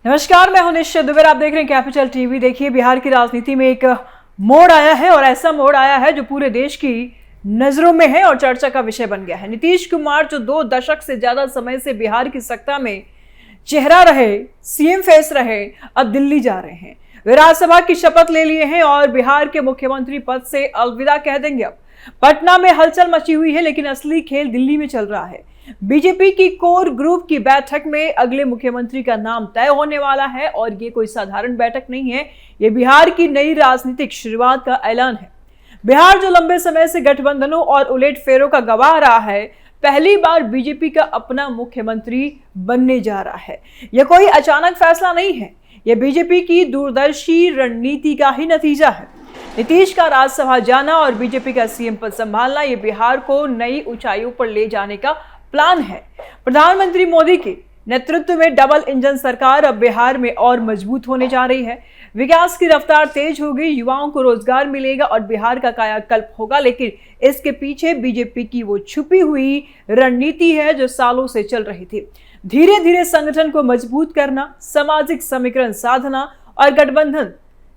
नमस्कार, मैं हूं निश्चित दुबे। आप देख रहे हैं कैपिटल टीवी। देखिए, बिहार की राजनीति में एक मोड़ आया है और ऐसा मोड़ आया है जो पूरे देश की नजरों में है और चर्चा का विषय बन गया है। नीतीश कुमार जो 2 दशक से ज्यादा समय से बिहार की सत्ता में चेहरा रहे, सीएम फेस रहे, अब दिल्ली जा रहे हैं। वे राज्यसभा की शपथ ले लिए हैं और बिहार के मुख्यमंत्री पद से अलविदा कह देंगे। अब पटना में हलचल मची हुई है, लेकिन असली खेल दिल्ली में चल रहा है। बीजेपी की कोर ग्रुप की बैठक में अगले मुख्यमंत्री का नाम तय होने वाला है और ये कोई साधारण बैठक नहीं है, ये बिहार की नई राजनीतिक शुरुआत का ऐलान है। बिहार जो लंबे समय से गठबंधनों और उलटफेरों का गवाह रहा है, पहली बार बीजेपी का अपना मुख्यमंत्री बनने जा रहा है। यह कोई अचानक फैसला नहीं है, यह बीजेपी की दूरदर्शी रणनीति का ही नतीजा है। नीतीश का राज्यसभा जाना और बीजेपी का सीएम पद संभालना, ये बिहार को नई ऊंचाइयों पर ले जाने का प्लान है। प्रधानमंत्री मोदी के नेतृत्व में डबल इंजन सरकार अब बिहार में और मजबूत होने जा रही है। विकास की रफ्तार तेज होगी, युवाओं को रोजगार मिलेगा और बिहार का कायाकल्प होगा। लेकिन इसके पीछे बीजेपी की वो छुपी हुई रणनीति है जो सालों से चल रही थी। धीरे धीरे संगठन को मजबूत करना, सामाजिक समीकरण साधना और गठबंधन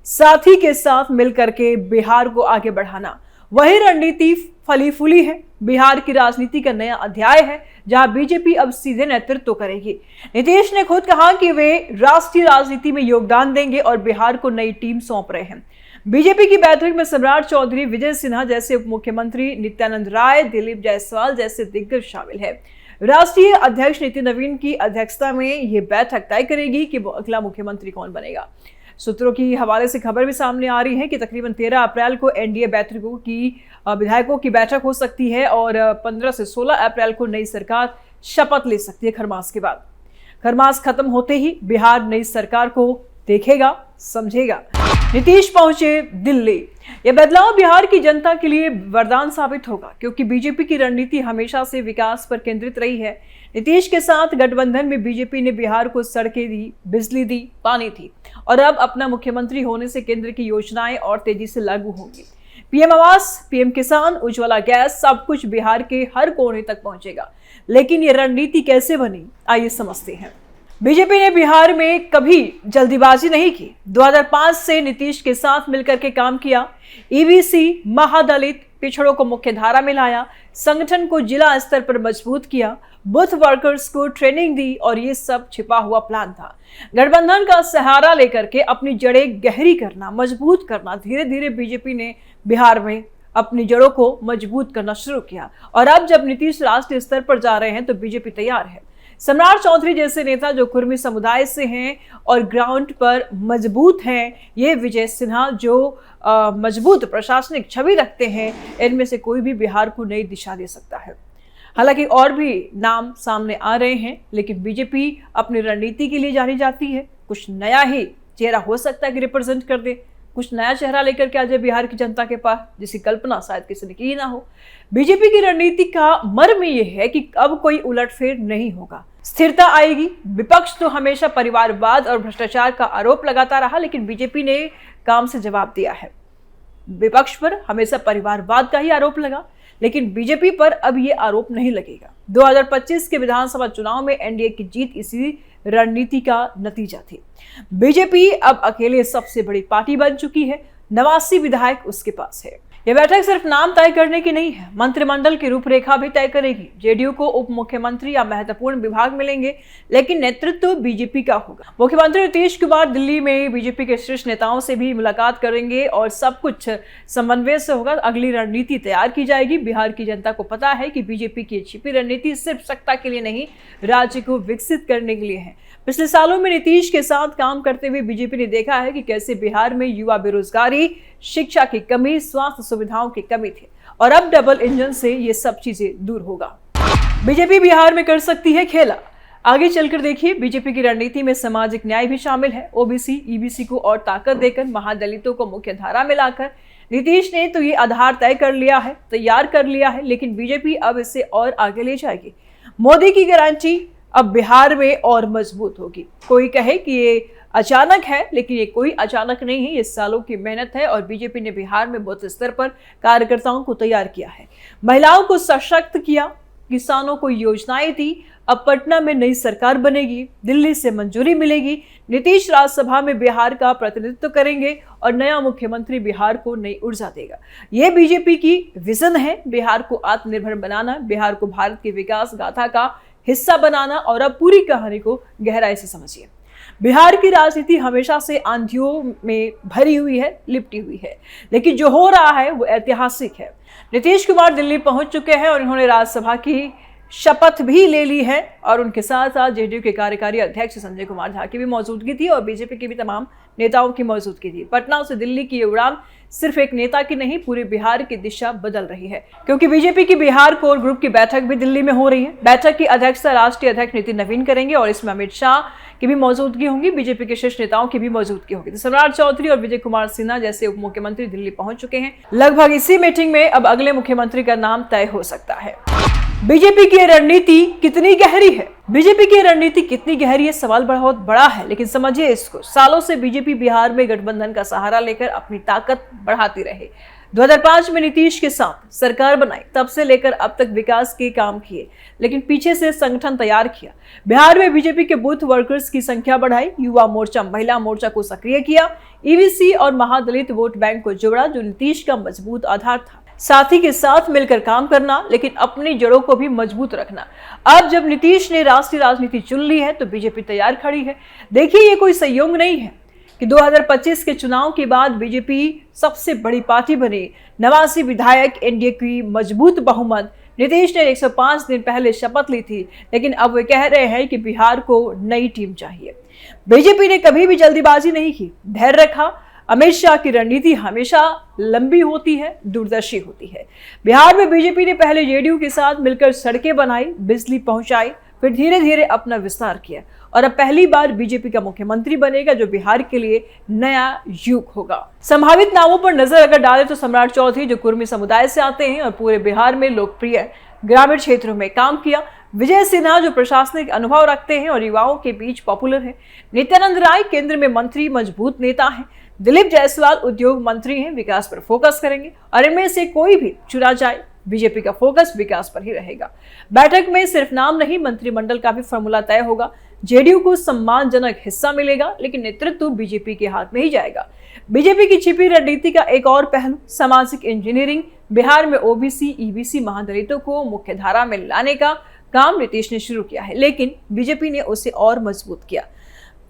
साथी के साथ मिलकर के बिहार को आगे बढ़ाना, वही रणनीति फली फूली है। बिहार की राजनीति का नया अध्याय है जहां बीजेपी अब सीधे नेतृत्व करेगी। नीतीश ने खुद कहा कि वे राष्ट्रीय राजनीति में योगदान देंगे और बिहार को नई टीम सौंप रहे हैं। बीजेपी की बैठक में सम्राट चौधरी, विजय सिन्हा जैसे उप मुख्यमंत्री, नित्यानंद राय, दिलीप जायसवाल जैसे दिग्गज शामिल है। राष्ट्रीय अध्यक्ष नितिन नवीन की अध्यक्षता में यह बैठक तय करेगी कि अगला मुख्यमंत्री कौन बनेगा। सूत्रों की हवाले से खबर भी सामने आ रही है कि तकरीबन 13 अप्रैल को एनडीए विधायकों की बैठक हो सकती है और 15 से 16 अप्रैल को नई सरकार शपथ ले सकती है खरमास के बाद। खरमास खत्म होते ही बिहार नई सरकार को देखेगा, समझेगा। नीतीश पहुंचे दिल्ली। यह बदलाव बिहार की जनता के लिए वरदान साबित होगा, क्योंकि बीजेपी की रणनीति हमेशा से विकास पर केंद्रित रही है। नीतीश के साथ गठबंधन में बीजेपी ने बिहार को सड़कें दी, बिजली दी, पानी दी और अब अपना मुख्यमंत्री होने से केंद्र की योजनाएं और तेजी से लागू होंगी। पीएम आवास, पीएम किसान, उज्ज्वला गैस, सब कुछ बिहार के हर कोने तक पहुंचेगा। लेकिन ये रणनीति कैसे बनी, आइए समझते हैं। बीजेपी ने बिहार में कभी जल्दीबाजी नहीं की। 2005 से नीतीश के साथ मिलकर के काम किया। ईबीसी, महादलित, पिछड़ों को मुख्य धारा में लाया, संगठन को जिला स्तर पर मजबूत किया, बूथ वर्कर्स को ट्रेनिंग दी और ये सब छिपा हुआ प्लान था। गठबंधन का सहारा लेकर के अपनी जड़ें गहरी करना, मजबूत करना। धीरे धीरे बीजेपी ने बिहार में अपनी जड़ों को मजबूत करना शुरू किया और अब जब नीतीश राष्ट्रीय स्तर पर जा रहे हैं तो बीजेपी तैयार है। सम्राट चौधरी जैसे नेता जो कुर्मी समुदाय से हैं और ग्राउंड पर मजबूत हैं, ये विजय सिन्हा जो मजबूत प्रशासनिक छवि रखते हैं, इनमें से कोई भी बिहार को नई दिशा दे सकता है। हालांकि और भी नाम सामने आ रहे हैं, लेकिन बीजेपी अपनी रणनीति के लिए जानी जाती है। कुछ नया ही चेहरा हो सकता है कि रिप्रेजेंट कर दे, कुछ नया चेहरा लेकर के आ जाए बिहार की जनता के पास, जिसकी कल्पना शायद किसी ने की ना हो। बीजेपी की रणनीति का मर्म यह है कि अब कोई उलटफेर नहीं होगा, स्थिरता आएगी। विपक्ष तो हमेशा परिवारवाद और भ्रष्टाचार का आरोप लगाता रहा, लेकिन बीजेपी ने काम से जवाब दिया है। विपक्ष पर हमेशा परिवारवाद का ही आरोप लगा, लेकिन बीजेपी पर अब ये आरोप नहीं लगेगा। 2025 के विधानसभा चुनाव में एनडीए की जीत इसी रणनीति का नतीजा थी। बीजेपी अब अकेले सबसे बड़ी पार्टी बन चुकी है, 89 विधायक उसके पास है। यह बैठक सिर्फ नाम तय करने की नहीं है, मंत्रिमंडल की रूपरेखा भी तय करेगी। जेडीयू को उप मुख्यमंत्री या महत्वपूर्ण विभाग मिलेंगे, लेकिन नेतृत्व बीजेपी का होगा। मुख्यमंत्री नीतीश कुमार दिल्ली में बीजेपी के शीर्ष नेताओं से भी मुलाकात करेंगे और सब कुछ समन्वय से होगा। अगली रणनीति तैयार की जाएगी। बिहार की जनता को पता है कि बीजेपी की छिपी रणनीति सिर्फ सत्ता के लिए नहीं, राज्य को विकसित करने के लिए है। पिछले सालों में नीतीश के साथ काम करते हुए बीजेपी ने देखा है कि कैसे बिहार में युवा बेरोजगारी, शिक्षा की कमी, स्वास्थ्य सुविधाओं की कमी थी और अब डबल इंजन से ये सब चीजें दूर होगा। बीजेपी बिहार में कर सकती है खेला। आगे चलकर देखिए, बीजेपी की रणनीति में सामाजिक न्याय भी शामिल है। ओबीसी, ईबीसी को और ताकत देकर, महादलितों को मुख्य धारा में लाकर नीतीश ने तो ये आधार तय कर लिया है, तैयार कर लिया है, लेकिन बीजेपी अब इसे और आगे ले जाएगी। मोदी की गारंटी अब बिहार में और मजबूत होगी। कोई कहे कि ये अचानक है, लेकिन ये कोई अचानक नहीं है, ये सालों की मेहनत है और बीजेपी ने बिहार में बूथ स्तर पर कार्यकर्ताओं को तैयार किया है, महिलाओं को सशक्त किया, किसानों को योजनाएं दी। अब पटना में नई सरकार बनेगी, दिल्ली से मंजूरी मिलेगी, नीतीश राज्यसभा में बिहार का प्रतिनिधित्व करेंगे और नया मुख्यमंत्री बिहार को नई ऊर्जा देगा। यह बीजेपी की विजन है, बिहार को आत्मनिर्भर बनाना, बिहार को भारत की विकास गाथा का हिस्सा बनाना। और अब पूरी कहानी को गहराई से समझिए। बिहार की राजनीति हमेशा से आंधियों में भरी हुई है, लिपटी हुई है, लेकिन जो हो रहा है वो ऐतिहासिक है। नीतीश कुमार दिल्ली पहुंच चुके हैं और इन्होंने राज्यसभा की शपथ भी ले ली है और उनके साथ साथ जेडीयू के कार्यकारी अध्यक्ष संजय कुमार झा की भी मौजूदगी थी और बीजेपी के भी तमाम नेताओं की मौजूदगी थी। पटना से दिल्ली की ये उड़ान सिर्फ एक नेता की नहीं, पूरे बिहार की दिशा बदल रही है, क्योंकि बीजेपी की बिहार कोर ग्रुप की बैठक भी दिल्ली में हो रही है। बैठक की अध्यक्षता राष्ट्रीय अध्यक्ष नितिन नवीन करेंगे और इसमें अमित शाह की भी मौजूदगी होगी, बीजेपी के शीर्ष नेताओं की भी मौजूदगी होगी। तो सम्राट चौधरी और विजय कुमार सिन्हा जैसे उप मुख्यमंत्री दिल्ली पहुंच चुके हैं। लगभग इसी मीटिंग में अब अगले मुख्यमंत्री का नाम तय हो सकता है। बीजेपी की रणनीति कितनी गहरी है? बीजेपी की रणनीति कितनी गहरी है, सवाल बहुत बड़ा है, लेकिन समझिए इसको। सालों से बीजेपी बिहार में गठबंधन का सहारा लेकर अपनी ताकत बढ़ाती रहे। 2005 में नीतीश के साथ सरकार बनाई, तब से लेकर अब तक विकास के काम किए, लेकिन पीछे से संगठन तैयार किया। बिहार में बीजेपी के बूथ वर्कर्स की संख्या बढ़ाई, युवा मोर्चा, महिला मोर्चा को सक्रिय किया, ईवीसी और महादलित वोट बैंक को जोड़ा, जो नीतीश का मजबूत आधार था। साथी के साथ मिलकर काम करना, लेकिन अपनी जड़ों को भी मजबूत रखना। अब जब नीतीश ने राष्ट्रीय राजनीति चुन ली है तो बीजेपी तैयार खड़ी है। देखिए, ये कोई संयोग नहीं है कि 2025 के चुनाव के बाद बीजेपी सबसे बड़ी पार्टी बनी। 89 विधायक, एनडीए की मजबूत बहुमत। नीतीश ने 105 दिन पहले शपथ ली थी, लेकिन अब वे कह रहे हैं कि बिहार को नई टीम चाहिए। बीजेपी ने कभी भी जल्दीबाजी नहीं की, धैर्य रखा। अमित शाह की रणनीति हमेशा लंबी होती है, दूरदर्शी होती है। बिहार में बीजेपी ने पहले जेडीयू के साथ मिलकर सड़कें बनाई, बिजली पहुंचाई, फिर धीरे धीरे अपना विस्तार किया और अब पहली बार बीजेपी का मुख्यमंत्री बनेगा, जो बिहार के लिए नया युग होगा। संभावित नामों पर नजर अगर डालें तो सम्राट चौधरी, जो कुर्मी समुदाय से आते हैं और पूरे बिहार में लोकप्रिय ग्रामीण क्षेत्रों में काम किया। विजय सिन्हा, जो प्रशासनिक अनुभव रखते हैं और युवाओं के बीच पॉपुलर है। नित्यानंद राय, केंद्र में मंत्री, मजबूत नेता है। दिलीप जायसवाल, उद्योग मंत्री हैं, विकास पर फोकस करेंगे। और इनमें से कोई भी चुना जाए, बीजेपी का फोकस विकास पर ही रहेगा। बैठक में सिर्फ नाम नहीं, मंत्रिमंडल का भी फॉर्मूला तय होगा। जेडीयू को सम्मानजनक हिस्सा मिलेगा, लेकिन नेतृत्व बीजेपी के हाथ में ही जाएगा। बीजेपी की छिपी रणनीति का एक और पहलू, सामाजिक इंजीनियरिंग। बिहार में ओबीसी, ईबीसी, महादलितों को मुख्य धारा में लाने का काम नीतीश ने शुरू किया है, लेकिन बीजेपी ने उसे और मजबूत किया।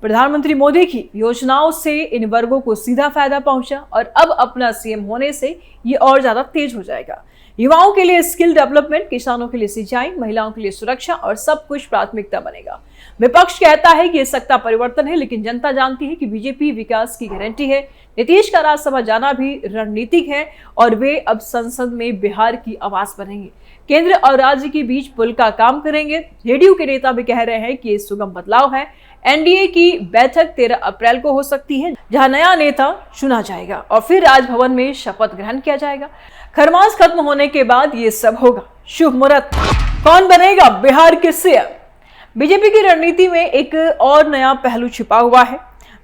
प्रधानमंत्री मोदी की योजनाओं से इन वर्गों को सीधा फायदा पहुंचा और अब अपना सीएम होने से ये और ज्यादा तेज हो जाएगा। युवाओं के लिए स्किल डेवलपमेंट, किसानों के लिए सिंचाई, महिलाओं के लिए सुरक्षा और सब कुछ प्राथमिकता बनेगा। विपक्ष कहता है कि ये सत्ता परिवर्तन है, लेकिन जनता जानती है कि बीजेपी विकास की गारंटी है। नीतीश का राज्यसभा जाना भी रणनीतिक है और वे अब संसद में बिहार की आवाज बनेंगे, केंद्र और राज्य के बीच पुल का काम करेंगे। जेडीयू के नेता भी कह रहे हैं कि ये सुगम बदलाव है। एनडीए की बैठक 13 अप्रैल को हो सकती है, जहां नया नेता चुना जाएगा और फिर राजभवन में शपथ ग्रहण किया जाएगा। खरमास खत्म होने के बाद ये सब होगा। शुभ मुहूर्त। कौन बनेगा बिहार के सीएम? बीजेपी की रणनीति में एक और नया पहलू छिपा हुआ है,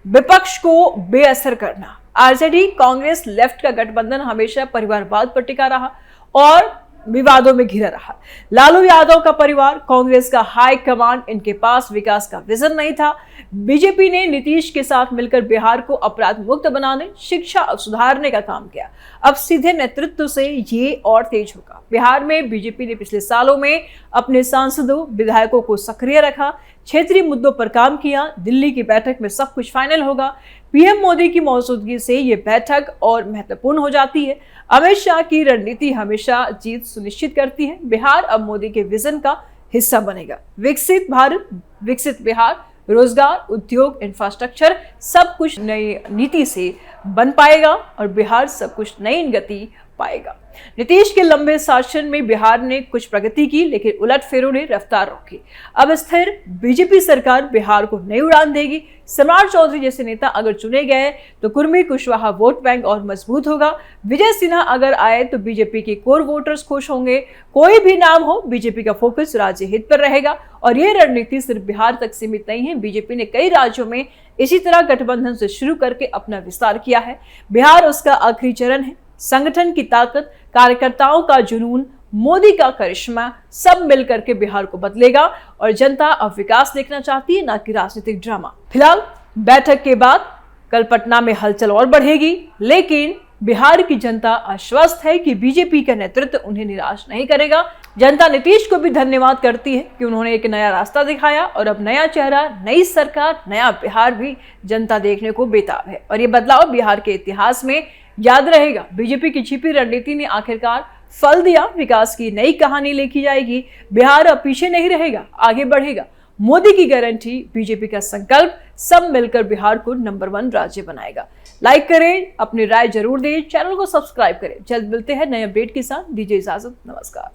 विपक्ष को बेअसर करना। आरजेडी, कांग्रेस, लेफ्ट का गठबंधन हमेशा परिवारवाद पर टिका रहा और विवादों में घिरा रहा। लालू यादव का परिवार, कांग्रेस का हाई कमांड, इनके पास विकास का विजन नहीं था। बीजेपी ने नीतीश के साथ मिलकर बिहार को अपराध मुक्त बनाने, शिक्षा और सुधारने का काम किया। अब सीधे नेतृत्व से ये और तेज होगा। बिहार में बीजेपी ने पिछले सालों में अपने सांसदों, विधायकों को सक्रिय रखा, क्षेत्रीय मुद्दों पर काम किया। दिल्ली की बैठक में सब कुछ फाइनल होगा। पीएम मोदी की मौजूदगी से ये बैठक और महत्वपूर्ण हो जाती है। अमित शाह की रणनीति हमेशा जीत सुनिश्चित करती है। बिहार अब मोदी के विजन का हिस्सा बनेगा। विकसित भारत, विकसित बिहार, रोजगार, उद्योग, इंफ्रास्ट्रक्चर, सब कुछ नई नीति से बन पाएगा और बिहार सब कुछ नई गति पाएगा। नीतीश के लंबे शासन में बिहार ने कुछ प्रगति की, लेकिन उलटफेरों ने रफ्तार रोकी। अब स्थिर बीजेपी सरकार बिहार को नई उड़ान देगी। सम्राट चौधरी जैसे नेता अगर चुने गए तो कुर्मी कुशवाहा वोट बैंक और मजबूत होगा। विजय सिन्हा अगर आए तो बीजेपी के कोर वोटर्स खुश होंगे। कोई भी नाम हो, बीजेपी का फोकस राज्य हित पर रहेगा और ये रणनीति सिर्फ बिहार तक सीमित नहीं है। बीजेपी ने कई राज्यों में इसी तरह गठबंधन से शुरू करके अपना विस्तार किया है। बिहार उसका आखिरी चरण है। संगठन की ताकत, कार्यकर्ताओं का जुनून मोदी का करिश्मा, सब मिलकर के बिहार को बदलेगा और जनता अब विकास देखना चाहती है, ना कि राजनीतिक ड्रामा। फिलहाल बैठक के बाद कल पटना में हलचल और बढ़ेगी, लेकिन बिहार की जनता आश्वस्त है कि बीजेपी का नेतृत्व उन्हें निराश नहीं करेगा। जनता नीतीश को भी धन्यवाद करती है कि उन्होंने एक नया रास्ता दिखाया और अब नया चेहरा, नई सरकार, नया बिहार भी जनता देखने को बेताब है और ये बदलाव बिहार के इतिहास में याद रहेगा। बीजेपी की छिपी रणनीति ने आखिरकार फल दिया, विकास की नई कहानी लिखी जाएगी। बिहार अब पीछे नहीं रहेगा, आगे बढ़ेगा। मोदी की गारंटी, बीजेपी का संकल्प, सब मिलकर बिहार को नंबर 1 राज्य बनाएगा। लाइक करें, अपनी राय जरूर दें, चैनल को सब्सक्राइब करें। जल्द मिलते हैं नए अपडेट के साथ। दीजिए इजाजत, नमस्कार।